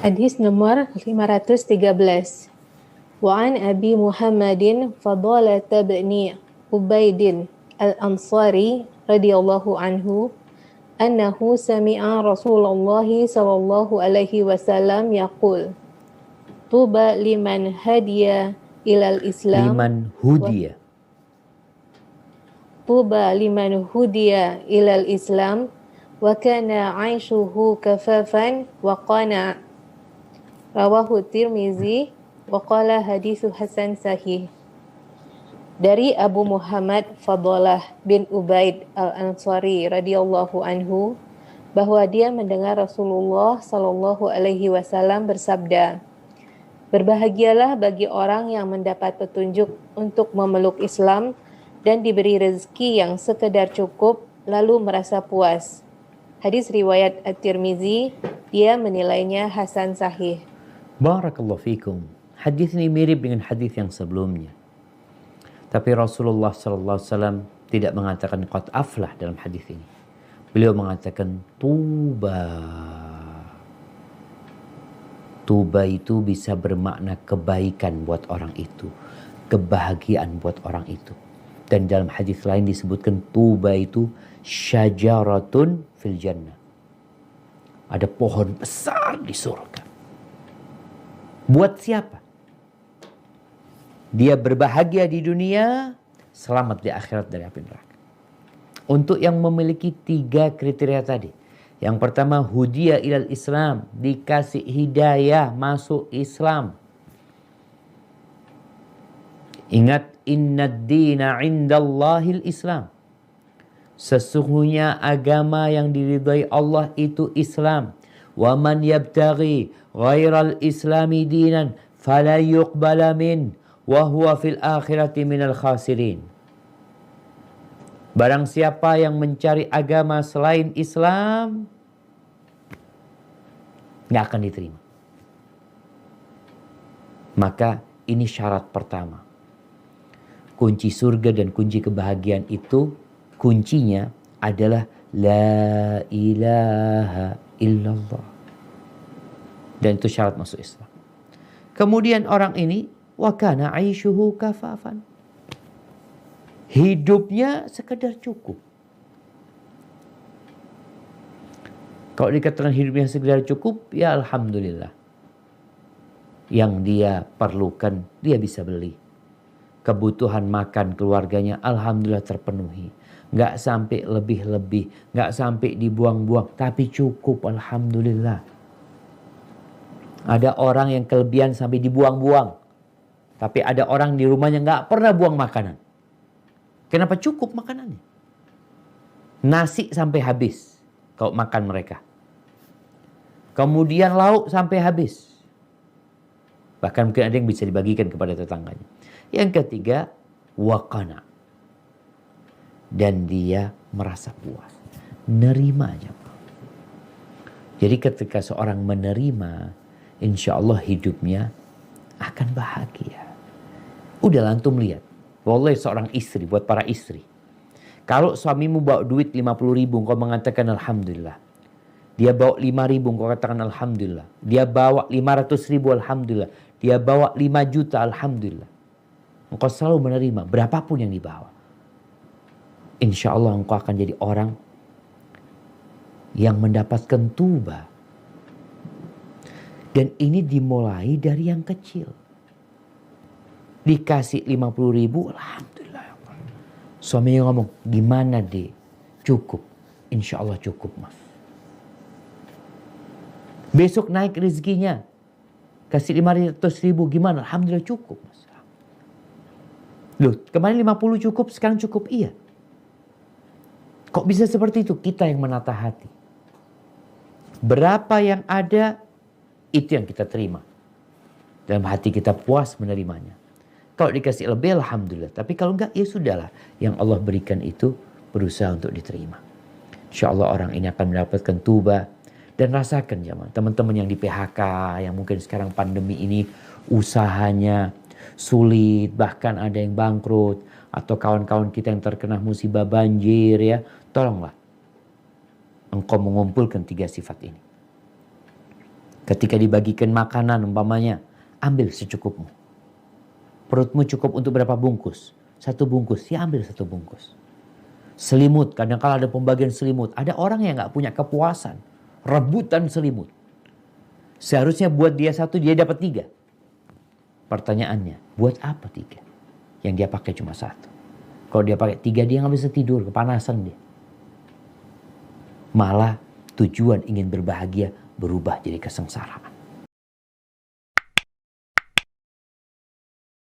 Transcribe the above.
Hadis nomor 513. Wa an Abi Muhammadin Fadalah bin Ubaidin Al-Ansari radhiyallahu anhu annahu sami'a Rasulullah sallallahu alaihi wasallam yaqul tuba liman hadiya ilal Islam tuba liman hudiya ilal Islam wa kana 'aishuhu kafafan wa qana rawahu Tirmizi wa qala haditsu hasan sahih. Dari Abu Muhammad Fadalah bin Ubaid Al-Ansari radhiyallahu anhu bahwa dia mendengar Rasulullah sallallahu alaihi wasallam bersabda, berbahagialah bagi orang yang mendapat petunjuk untuk memeluk Islam dan diberi rezeki yang sekedar cukup lalu merasa puas. Hadis riwayat At-Tirmizi, dia menilainya hasan sahih. Barakallahu fikum. Hadis ini mirip dengan hadis yang sebelumnya. Tapi Rasulullah SAW tidak mengatakan qad aflah dalam hadis ini. Beliau mengatakan tuba. Tuba itu bisa bermakna kebaikan buat orang itu. Kebahagiaan buat orang itu. Dan dalam hadis lain disebutkan tuba itu syajaratun fil jannah. Ada pohon besar di surga. Buat siapa? Dia berbahagia di dunia, selamat di akhirat dari api neraka. Untuk yang memiliki 3 kriteria tadi. Yang pertama, hudiya ilal Islam, dikasih hidayah masuk Islam. Ingat, innad dina indallahil Islam. Sesungguhnya agama yang diridhai Allah itu Islam. Wa man yabtaghi ghairal islami dinan fala yuqbala min wa huwa fil akhirati minal khasirin. Barang siapa yang mencari agama selain Islam, nggak akan diterima. Maka ini syarat pertama. Kunci surga dan kunci kebahagiaan itu, kuncinya adalah la ilaha illallah. Dan itu syarat masuk Islam. Kemudian orang ini wa kana 'aishuhu kafafan. Hidupnya sekedar cukup. Kalau dikatakan hidupnya sekedar cukup, ya alhamdulillah. Yang dia perlukan, dia bisa beli. Kebutuhan makan keluarganya alhamdulillah terpenuhi. Nggak sampai lebih-lebih, nggak sampai dibuang-buang, tapi cukup alhamdulillah. Ada orang yang kelebihan sampai dibuang-buang. Tapi ada orang di rumahnya nggak pernah buang makanan. Kenapa? Cukup makanannya. Nasi sampai habis kalau makan mereka. Kemudian lauk sampai habis. Bahkan mungkin ada yang bisa dibagikan kepada tetangganya. Yang ketiga, waqana. Dan dia merasa puas. Nerima aja. Jadi ketika seorang menerima, insya Allah hidupnya akan bahagia. Udah antum lihat. Wallahi seorang istri, buat para istri. Kalau suamimu bawa duit 50.000, kau mengatakan alhamdulillah. Dia bawa 5.000, kau katakan alhamdulillah. Dia bawa 500.000, alhamdulillah. Dia bawa 5 juta, alhamdulillah. Engkau selalu menerima, berapapun yang dibawa. Insya Allah engkau akan jadi orang yang mendapatkan tuba. Dan ini dimulai dari yang kecil. Dikasih 50.000, alhamdulillah. Suaminya ngomong, gimana deh? Cukup. Insya Allah cukup, mas. Besok naik rezekinya. Kasih 500.000, gimana? Alhamdulillah cukup, mas. Loh, kemarin 50 cukup, sekarang cukup? Iya. Kok bisa seperti itu? Kita yang menata hati. Berapa yang ada, itu yang kita terima. Dalam hati kita puas menerimanya. Kalau dikasih lebih, alhamdulillah. Tapi kalau enggak, ya sudahlah. Yang Allah berikan itu berusaha untuk diterima. Insya Allah orang ini akan mendapatkan tuba. Dan rasakan jemaah, teman-teman yang di PHK, yang mungkin sekarang pandemi ini usahanya sulit, bahkan ada yang bangkrut. Atau kawan-kawan kita yang terkena musibah banjir ya. Tolonglah engkau mengumpulkan 3 sifat ini. Ketika dibagikan makanan umpamanya, ambil secukupmu. Perutmu cukup untuk berapa bungkus? 1 bungkus, ya ambil 1 bungkus. Selimut, kadang-kala ada pembagian selimut. Ada orang yang gak punya kepuasan, rebutan selimut. Seharusnya buat dia 1, dia dapat 3. Pertanyaannya, buat apa 3? Yang dia pakai cuma 1. Kalau dia pakai 3, dia gak bisa tidur, kepanasan dia. Malah tujuan ingin berbahagia berubah jadi kesengsaraan.